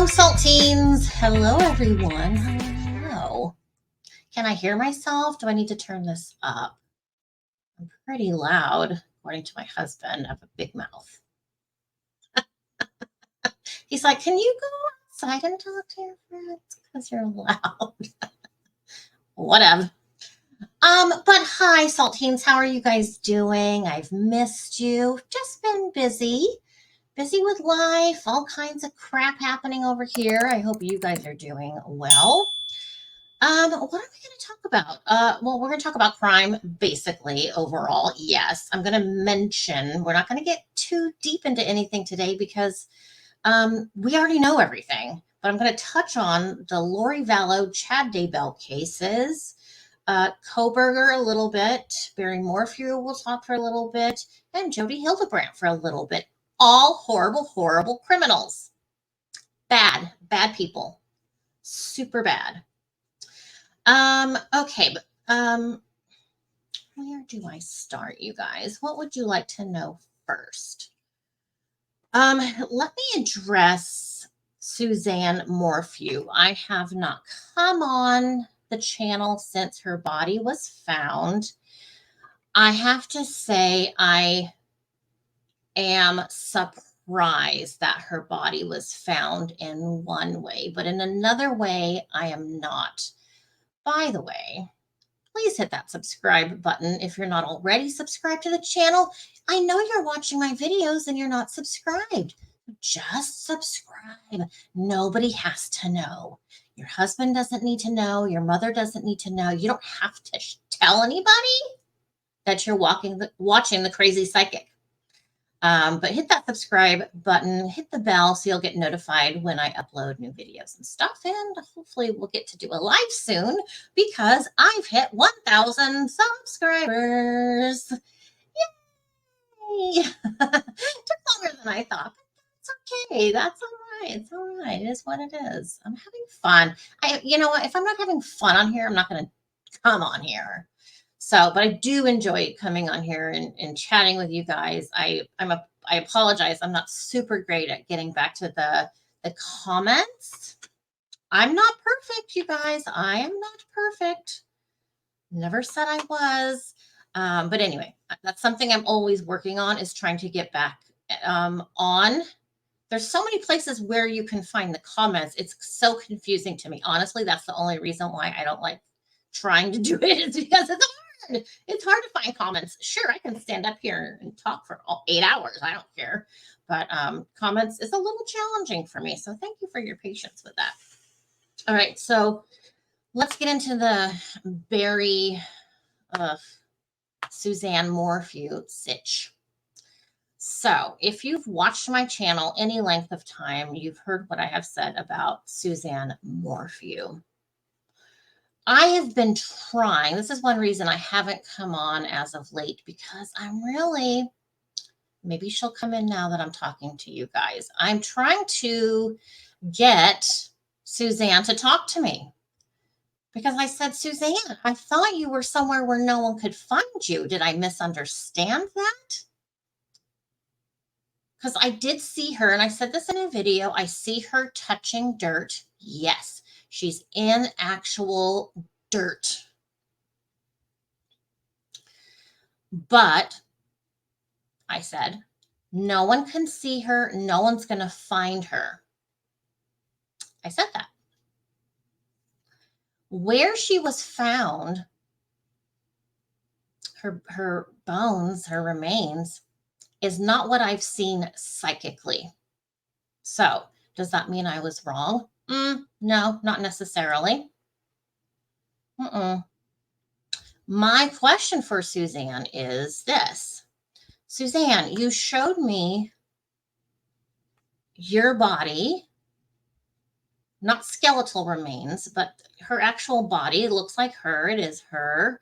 Hello, Saltines. Hello, everyone. Hello. Can I hear myself? Do I need to turn this up? I'm pretty loud, according to my husband. I have a big mouth. He's like, can you go outside and talk to your friends? Because you're loud. Whatever. But hi, Saltines. How are you guys doing? I've missed you. Just been busy with life, all kinds of crap happening over here. I hope you guys are doing well. What are we going to talk about? Well, we're going to talk about crime, basically, overall. Yes, I'm going to mention, we're not going to get too deep into anything today because we already know everything. But I'm going to touch on the Lori Vallow, Chad Daybell cases, Kohberger a little bit, Bryan Morphew will talk for a little bit, and Jodi Hildebrandt for a little bit. All horrible, horrible criminals. Bad people. Super bad. Okay, but where do I start, you guys? What would you like to know first? Let me address Suzanne Morphew. I have not come on the channel since her body was found. I have to say I am surprised that her body was found in one way, but in another way, I am not. By the way, please hit that subscribe button if you're not already subscribed to the channel. I know you're watching my videos and you're not subscribed. Just subscribe. Nobody has to know. Your husband doesn't need to know. Your mother doesn't need to know. You don't have to tell anybody that you're watching the crazy psychic. But hit that subscribe button, hit the bell so you'll get notified when I upload new videos and stuff. And hopefully we'll get to do a live soon because I've hit 1,000 subscribers. Yay! Took longer than I thought, but that's okay. That's all right. It's all right. It is what it is. I'm having fun. You know what? If I'm not having fun on here, I'm not going to come on here. So, but I do enjoy coming on here and chatting with you guys. I apologize. I'm not super great at getting back to the comments. I'm not perfect, you guys. I am not perfect. Never said I was. But anyway, that's something I'm always working on, is trying to get back on. There's so many places where you can find the comments. It's so confusing to me. Honestly, that's the only reason why I don't like trying to do it, is because it's hard. It's hard to find comments. Sure, I can stand up here and talk for 8 hours. I don't care. But comments is a little challenging for me. So thank you for your patience with that. All right, so let's get into the very Suzanne Morphew sitch. So if you've watched my channel any length of time, you've heard what I have said about Suzanne Morphew. I have been trying, this is one reason I haven't come on as of late, because I'm really, maybe she'll come in now that I'm talking to you guys. I'm trying to get Suzanne to talk to me. Because I said, Suzanne, I thought you were somewhere where no one could find you. Did I misunderstand that? Because I did see her, and I said this in a video, I see her touching dirt. Yes, she's in actual dirt. But I said, no one can see her. No one's going to find her. I said that. Where she was found, her bones, her remains, is not what I've seen psychically. So does that mean I was wrong? No, not necessarily. My question for Suzanne is this. Suzanne, you showed me your body, not skeletal remains, but her actual body. It looks like her. It is her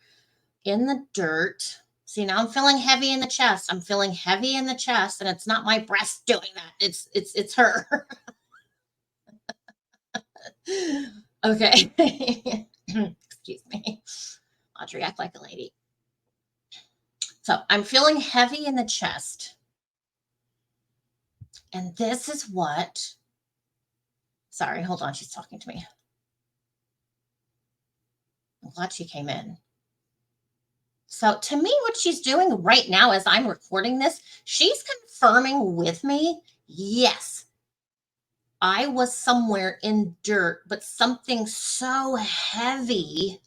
in the dirt. See, now I'm feeling heavy in the chest. I'm feeling heavy in the chest, and it's not my breast doing that. It's her. Okay. Excuse me. Audrey, act like a lady. So I'm feeling heavy in the chest. And this is what Sorry, hold on. She's talking to me. I'm glad she came in. So to me, what she's doing right now as I'm recording this, she's confirming with me, yes, I was somewhere in dirt, but something so heavy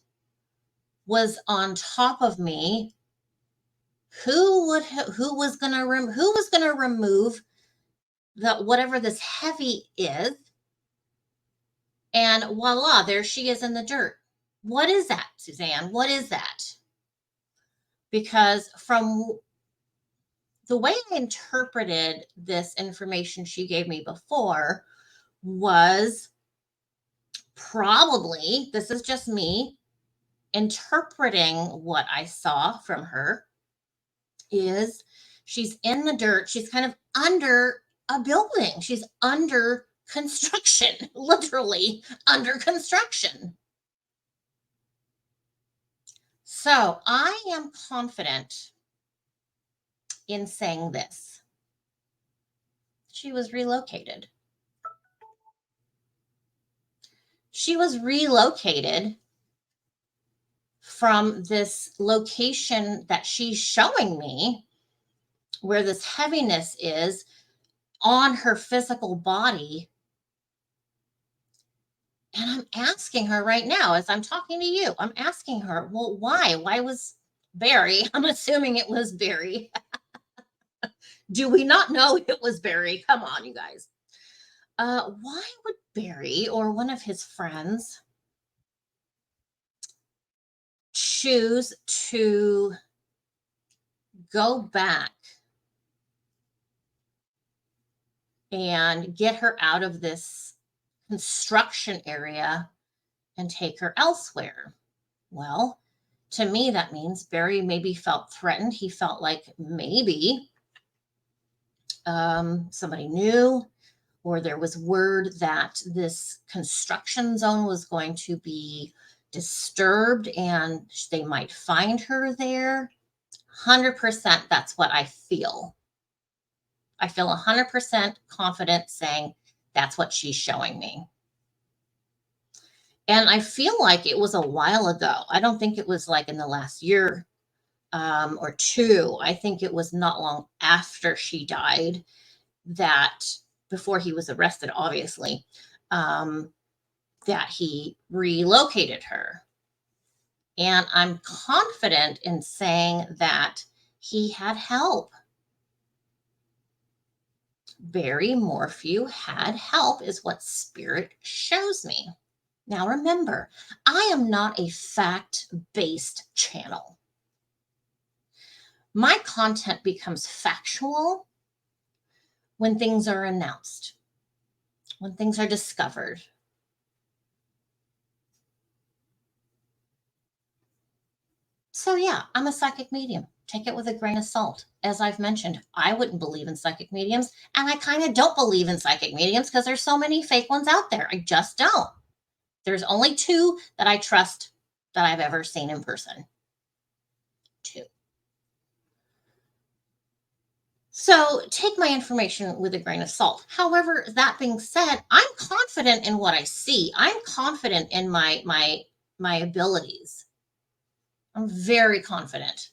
was on top of me. Who was going to remove the whatever this heavy is? And voila, there she is in the dirt. What is that, Suzanne? What is that? Because from the way I interpreted this information she gave me before was probably, this is just me interpreting what I saw from her, is she's in the dirt. She's kind of under a building. She's under construction, literally under construction. So I am confident in saying this. She was relocated. She was relocated from this location that she's showing me where this heaviness is on her physical body. And I'm asking her right now, as I'm talking to you, I'm asking her, well, why? Why was Barry? I'm assuming it was Barry. Do we not know it was Barry? Come on, you guys. Why would Barry or one of his friends choose to go back and get her out of this construction area and take her elsewhere? Well, to me, that means Barry maybe felt threatened. He felt like maybe somebody knew, or there was word that this construction zone was going to be disturbed and they might find her there. 100% that's what I feel. I feel 100% confident saying that's what she's showing me. And I feel like it was a while ago. I don't think it was like in the last year or two. I think it was not long after she died, that before he was arrested, obviously, that he relocated her. And I'm confident in saying that he had help. Barry Morphew had help, is what Spirit shows me. Now remember, I am not a fact-based channel. My content becomes factual when things are announced, when things are discovered. So yeah, I'm a psychic medium. Take it with a grain of salt. As I've mentioned, I wouldn't believe in psychic mediums, and I kind of don't believe in psychic mediums because there's so many fake ones out there. I just don't. There's only two that I trust that I've ever seen in person. Two. So take my information with a grain of salt. However, that being said, I'm confident in what I see. I'm confident in my abilities. I'm very confident.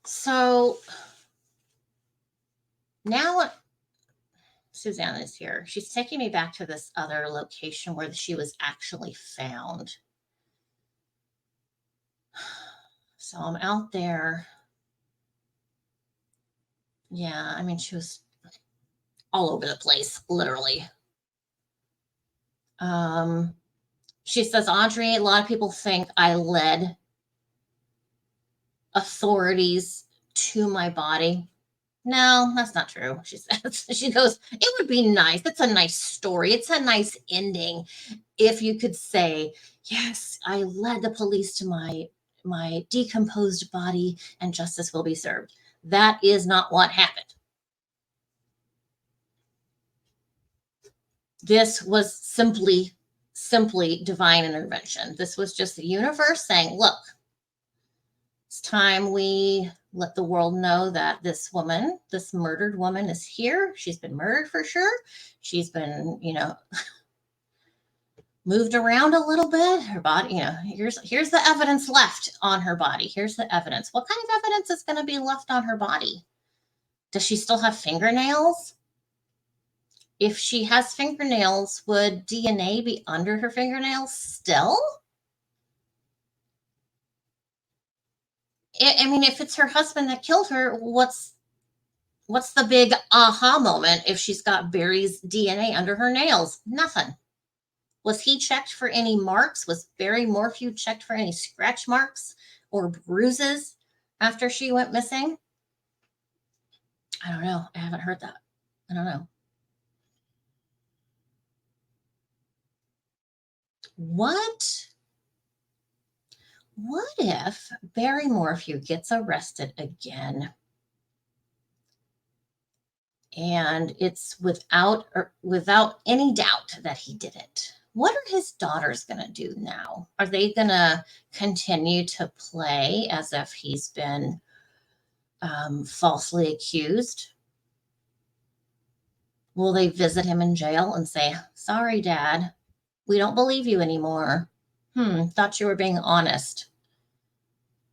So now Suzanne is here. She's taking me back to this other location where she was actually found. So I'm out there. Yeah, I mean, she was all over the place, literally. She says, Audrey, a lot of people think I led authorities to my body. No, that's not true, she says. She goes, it would be nice. It's a nice story. It's a nice ending if you could say, yes, I led the police to my decomposed body and justice will be served. That is not what happened. This was simply divine intervention. This was just the universe saying, look, It's time we let the world know that this woman, this murdered woman, is here. She's been murdered for sure. She's been, moved around a little bit. Her body, here's the evidence left on her body. Here's the evidence. What kind of evidence is going to be left on her body? Does she still have fingernails? If she has fingernails, would DNA be under her fingernails still? I mean, if it's her husband that killed her, what's the big aha moment if she's got Barry's DNA under her nails? Nothing. Was he checked for any marks? Was Barry Morphew checked for any scratch marks or bruises after she went missing? I don't know. I haven't heard that. I don't know. What if Barry Morphew gets arrested again? And it's without any doubt that he did it. What are his daughters going to do now? Are they going to continue to play as if he's been falsely accused? Will they visit him in jail and say, sorry, Dad, we don't believe you anymore. Thought you were being honest.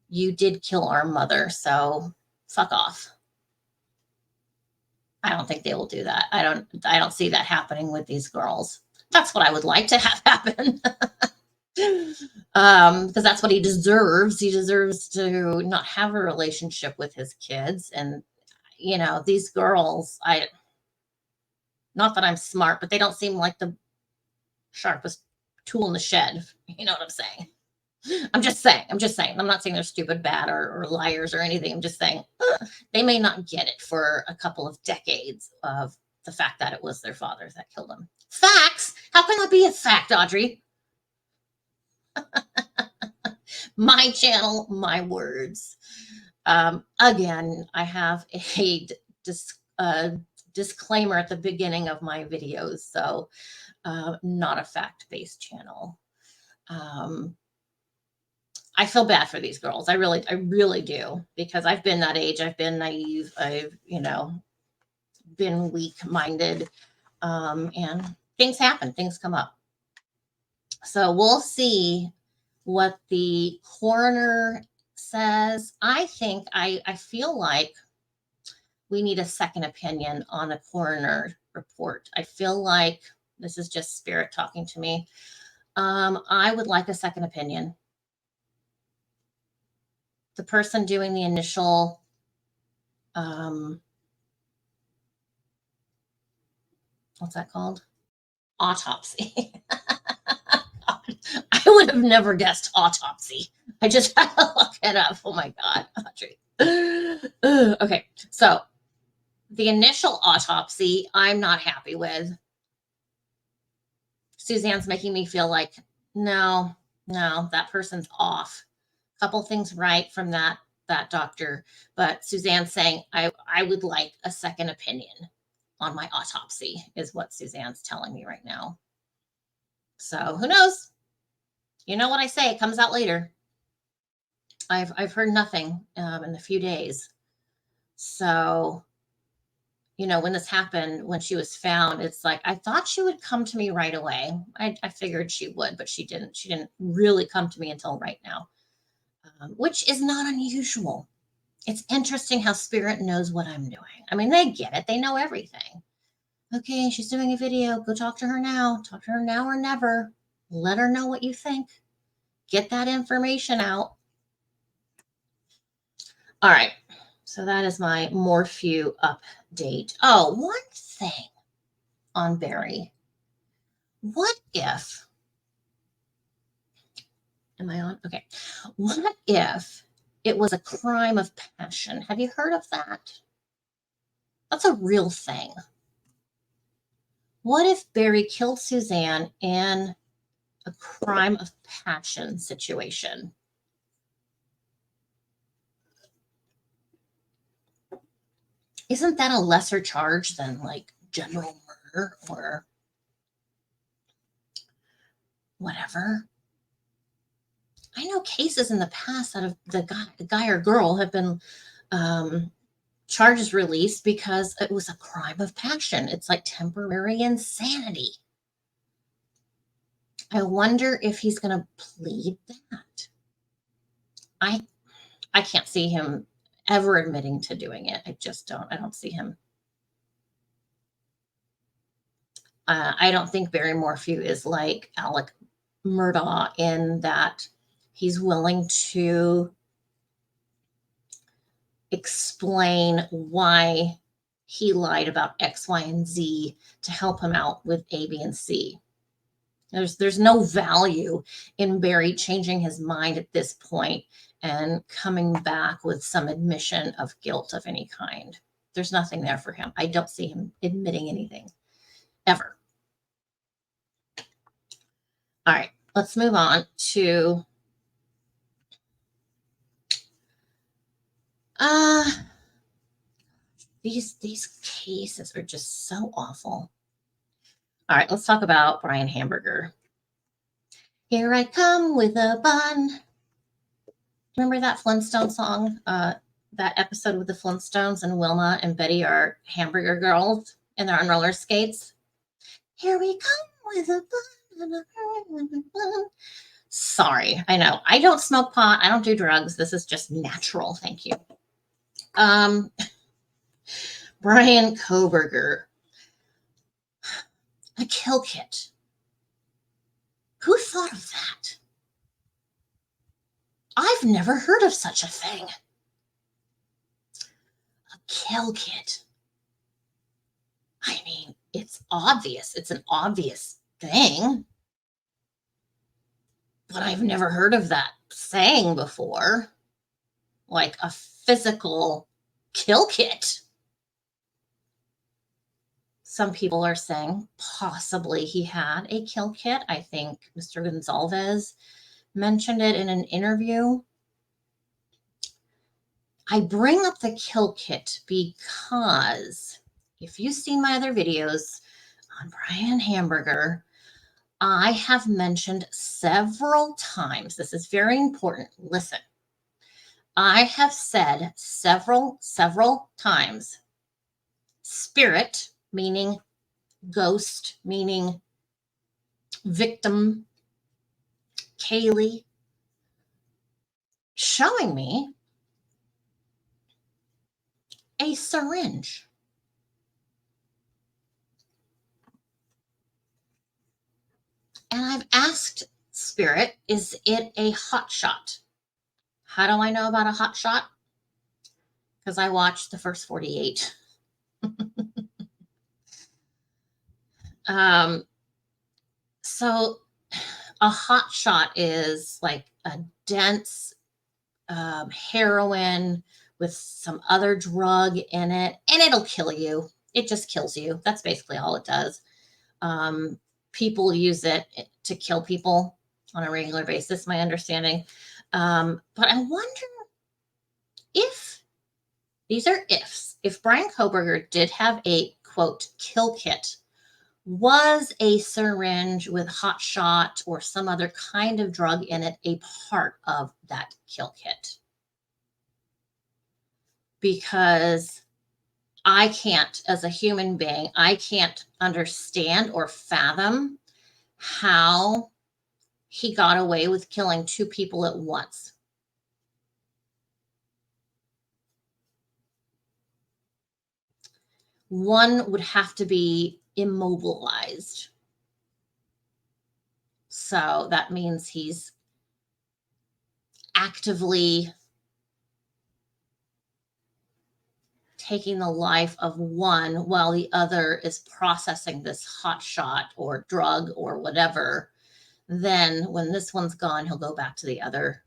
You did kill our mother, so fuck off. I don't think they will do that. I don't see that happening with these girls. That's what I would like to have happen. Because that's what he deserves. He deserves to not have a relationship with his kids. And, these girls, not that I'm smart, but they don't seem like the sharpest tool in the shed. You know what I'm saying? I'm just saying. I'm not saying they're stupid, bad, or liars or anything. I'm just saying they may not get it for a couple of decades of the fact that it was their father that killed them. Facts? How can that be a fact, Audrey? My channel, my words. Again, I have a disclaimer at the beginning of my videos, so not a fact-based channel. I feel bad for these girls. I really do, because I've been that age. I've been naive. I've, been weak-minded, and things happen. Things come up. So we'll see what the coroner says. I feel like we need a second opinion on the coroner report. I feel like this is just spirit talking to me. I would like a second opinion. The person doing the initial what's that called? Autopsy. I would have never guessed autopsy. I just had to look it up. Oh my God, Audrey. Okay, so the initial autopsy, I'm not happy with. Suzanne's making me feel like, no, that person's off. Couple things right from that doctor, but Suzanne's saying, I would like a second opinion on my autopsy, is what Suzanne's telling me right now. So who knows? You know what I say, it comes out later. I've heard nothing in a few days. So, when this happened, when she was found, it's like, I thought she would come to me right away. I figured she would, but she didn't. She didn't really come to me until right now, which is not unusual. It's interesting how spirit knows what I'm doing. I mean, they get it. They know everything. Okay, she's doing a video. Go talk to her now. Talk to her now or never. Let her know what you think. Get that information out. All right. So that is my Morphew update. Oh, one thing on Barry. What if, am I on? Okay. What if it was a crime of passion? Have you heard of that? That's a real thing. What if Barry killed Suzanne in a crime of passion situation? Isn't that a lesser charge than like general murder or whatever? I know cases in the past out of the guy or girl have been charges released because it was a crime of passion. It's like temporary insanity. I wonder if he's going to plead that. I can't see him ever admitting to doing it. I just don't. I don't see him. I don't think Barry Morphew is like Alec Murdaugh in that he's willing to explain why he lied about X, Y, and Z to help him out with A, B, and C. There's no value in Barry changing his mind at this point and coming back with some admission of guilt of any kind. There's nothing there for him. I don't see him admitting anything ever. All right, let's move on to these cases are just so awful. All right, let's talk about Bryan Kohberger. Here I come with a bun. Remember that Flintstone song? That episode with the Flintstones and Wilma and Betty are hamburger girls and they're on roller skates. Here we come with a bun. Sorry, I know. I don't smoke pot. I don't do drugs. This is just natural. Thank you. Bryan Kohberger. A kill kit. Who thought of that? I've never heard of such a thing. A kill kit. I mean, it's obvious. It's an obvious thing. But I've never heard of that saying before. Like a physical kill kit. Some people are saying possibly he had a kill kit. I think Mr. Gonzalez mentioned it in an interview. I bring up the kill kit because if you've seen my other videos on Bryan Kohberger, I have mentioned several times, this is very important, listen. I have said several times, spirit, meaning ghost, meaning victim, Kaylee, showing me a syringe. And I've asked spirit, is it a hot shot? How do I know about a hot shot? Because I watched the first 48. So a hot shot is like a dense heroin with some other drug in it, and it'll kill you. It just kills you. That's basically all it does. People use it to kill people on a regular basis, my understanding. But I wonder if, these are ifs, if Bryan Kohberger did have a, quote, kill kit, was a syringe with hot shot or some other kind of drug in it a part of that kill kit? Because I can't, as a human being, I can't understand or fathom how he got away with killing two people at once. One would have to be immobilized. So that means he's actively taking the life of one while the other is processing this hot shot or drug or whatever. Then when this one's gone, he'll go back to the other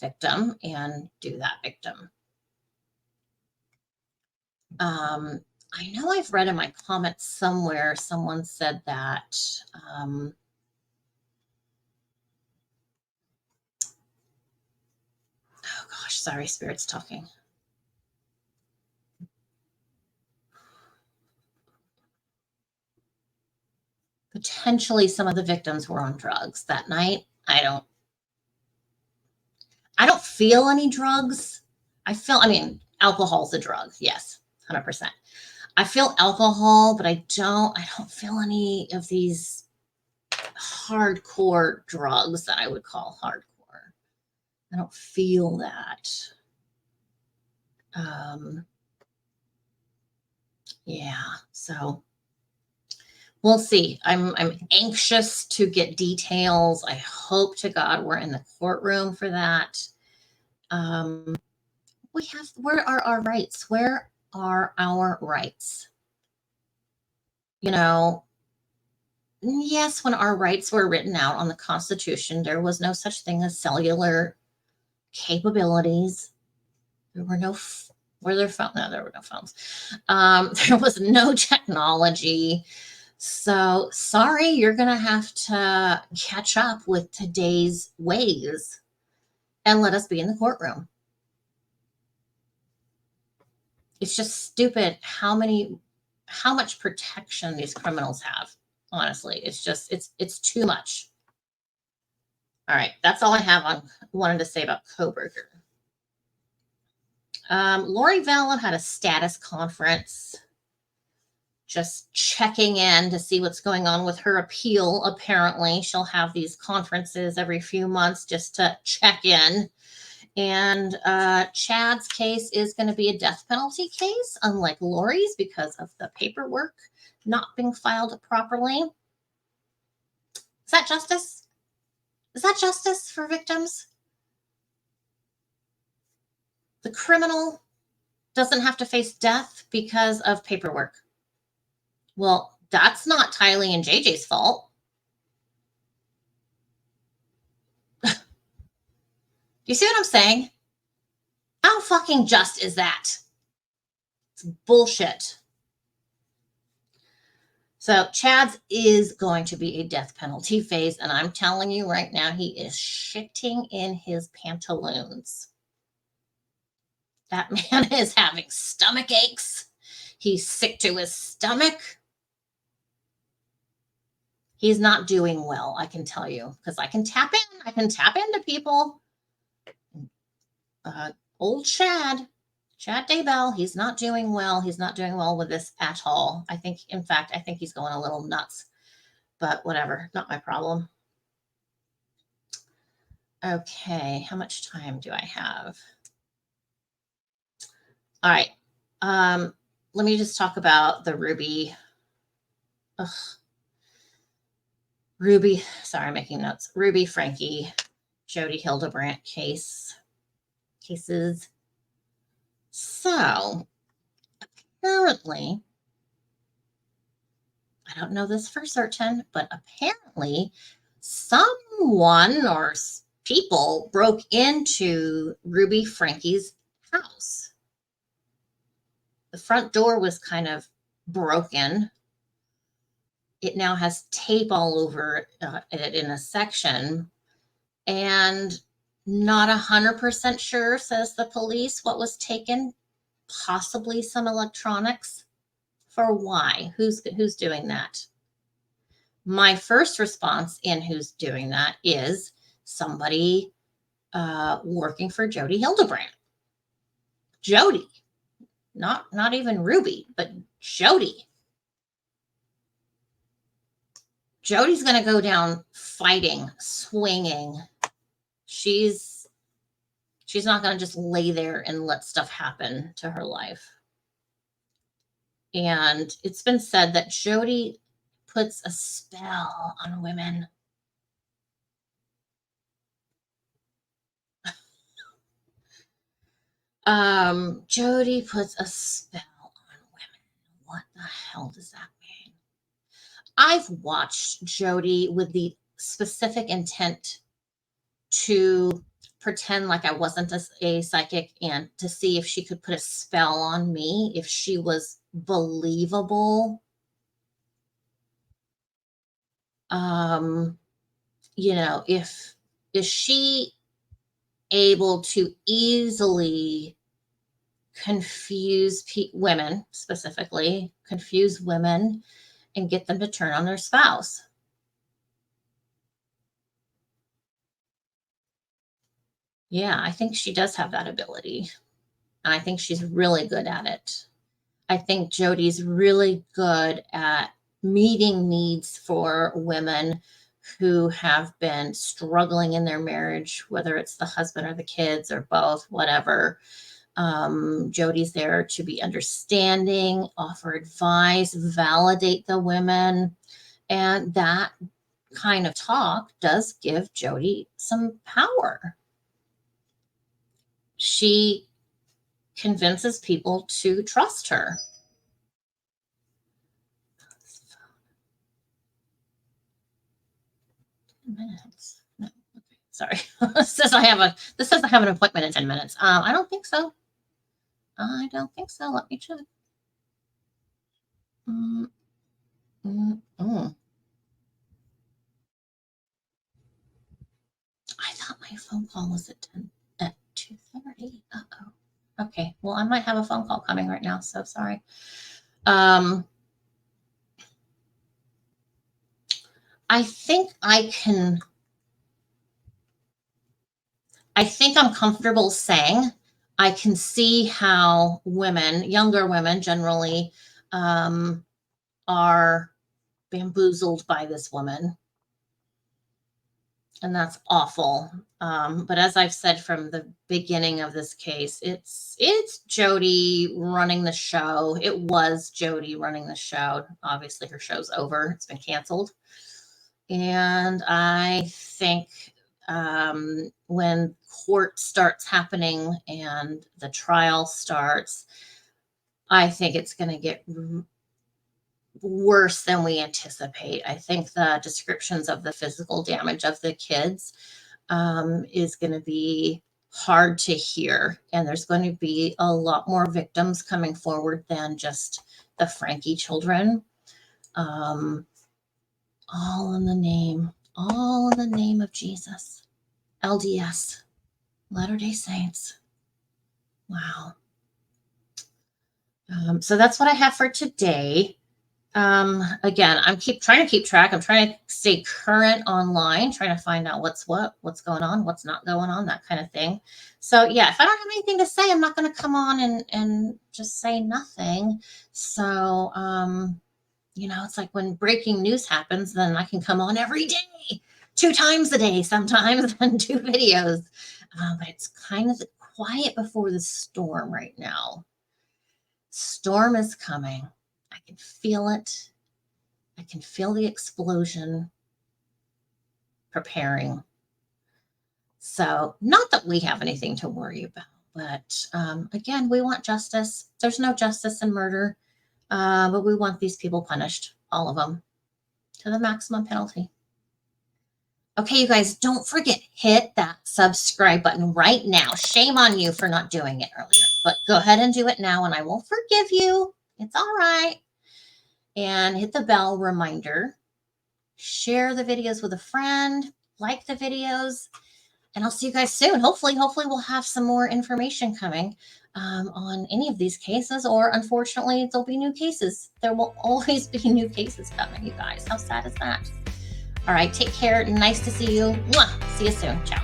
victim and do that victim. I know I've read in my comments somewhere, someone said that oh gosh, sorry, Spirit's talking. Potentially some of the victims were on drugs that night. I don't feel any drugs. I mean, alcohol's a drug. Yes, 100%. I feel alcohol, but I don't feel any of these hardcore drugs that I would call hardcore. I don't feel that. Yeah, so we'll see. I'm anxious to get details. I hope to God we're in the courtroom for that. Where are our rights? Where are our rights? You know, yes, when our rights were written out on the Constitution, there was no such thing as cellular capabilities. There were no were there phones? No, there were no phones. There was no technology. So sorry, you're going to have to catch up with today's ways and let us be in the courtroom. It's just stupid how much protection these criminals have. Honestly, it's too much. All right, that's all I wanted to say about Kohberger. Lori Vallow had a status conference, just checking in to see what's going on with her appeal. Apparently, she'll have these conferences every few months just to check in. And Chad's case is going to be a death penalty case, unlike Lori's, because of the paperwork not being filed properly. Is that justice? Is that justice for victims? The criminal doesn't have to face death because of paperwork. Well, that's not Tylee and JJ's fault. You see what I'm saying? How fucking just is that? It's bullshit. So Chad's is going to be a death penalty phase, and I'm telling you right now, he is shitting in his pantaloons. That man is having stomach aches. He's sick to his stomach. He's not doing well, I can tell you, because I can tap in. I can tap into people. Old Chad Daybell, he's not doing well. He's not doing well with this at all. In fact, I think he's going a little nuts. But whatever, not my problem. Okay, how much time do I have? All right. Let me just talk about the Ruby. Sorry, I'm making notes. Ruby, Franke, Jodi Hildebrandt cases. So apparently, I don't know this for certain, but apparently someone or people broke into Ruby Franke's house. The front door was kind of broken. It now has tape all over it in a section, and not 100% sure, says the police, what was taken. Possibly some electronics. For why? Who's doing that? My first response in who's doing that is somebody working for Jodi Hildebrandt. Jodi, not even Ruby, but Jodi. Jodi's going to go down fighting, swinging. She's not going to just lay there and let stuff happen to her life. And it's been said that Jodi puts a spell on women. Jodi puts a spell on women. What the hell does that mean? I've watched Jodi with the specific intent to pretend like I wasn't a psychic and to see if she could put a spell on me, if she was believable. Is she able to easily confuse women, specifically confuse women and get them to turn on their spouse? Yeah, I think she does have that ability. And I think she's really good at it. I think Jodi's really good at meeting needs for women who have been struggling in their marriage, whether it's the husband or the kids or both, whatever. Jodi's there to be understanding, offer advice, validate the women. And that kind of talk does give Jodi some power. She convinces people to trust her. Minutes. No, okay. Sorry. This says I have an appointment in 10 minutes. I don't think so. I don't think so. Let me check. Mm, mm. I thought my phone call was at 2:30. Uh-oh. Okay. Well, I might have a phone call coming right now, so sorry. I think I'm comfortable saying I can see how younger women generally, are bamboozled by this woman. And that's awful. But as I've said from the beginning of this case, it's Jodi running the show. It was Jodi running the show. Obviously, her show's over. It's been canceled. And I think when court starts happening and the trial starts, I think it's going to get worse than we anticipate. I think the descriptions of the physical damage of the kids is going to be hard to hear. And there's going to be a lot more victims coming forward than just the Franke children. All in the name of Jesus. LDS, Latter-day Saints. Wow. So that's what I have for today. Again, I'm trying to keep track. I'm trying to stay current online, trying to find out what's going on, what's not going on, that kind of thing. So yeah, if I don't have anything to say, I'm not going to come on and just say nothing. So, it's like when breaking news happens, then I can come on every day, 2 times a day sometimes, and do videos. But it's kind of the quiet before the storm right now. Storm is coming. I can feel it. I can feel the explosion preparing. So, not that we have anything to worry about, but again, we want justice. There's no justice in murder, but we want these people punished, all of them, to the maximum penalty. Okay, you guys, don't forget, hit that subscribe button right now. Shame on you for not doing it earlier, but go ahead and do it now, and I will forgive you. It's all right. And hit the bell reminder. Share the videos with a friend. Like the videos. And I'll see you guys soon. Hopefully we'll have some more information coming on any of these cases, or unfortunately, there'll be new cases. There will always be new cases coming, you guys. How sad is that? All right, take care. Nice to see you. Mwah. See you soon. Ciao.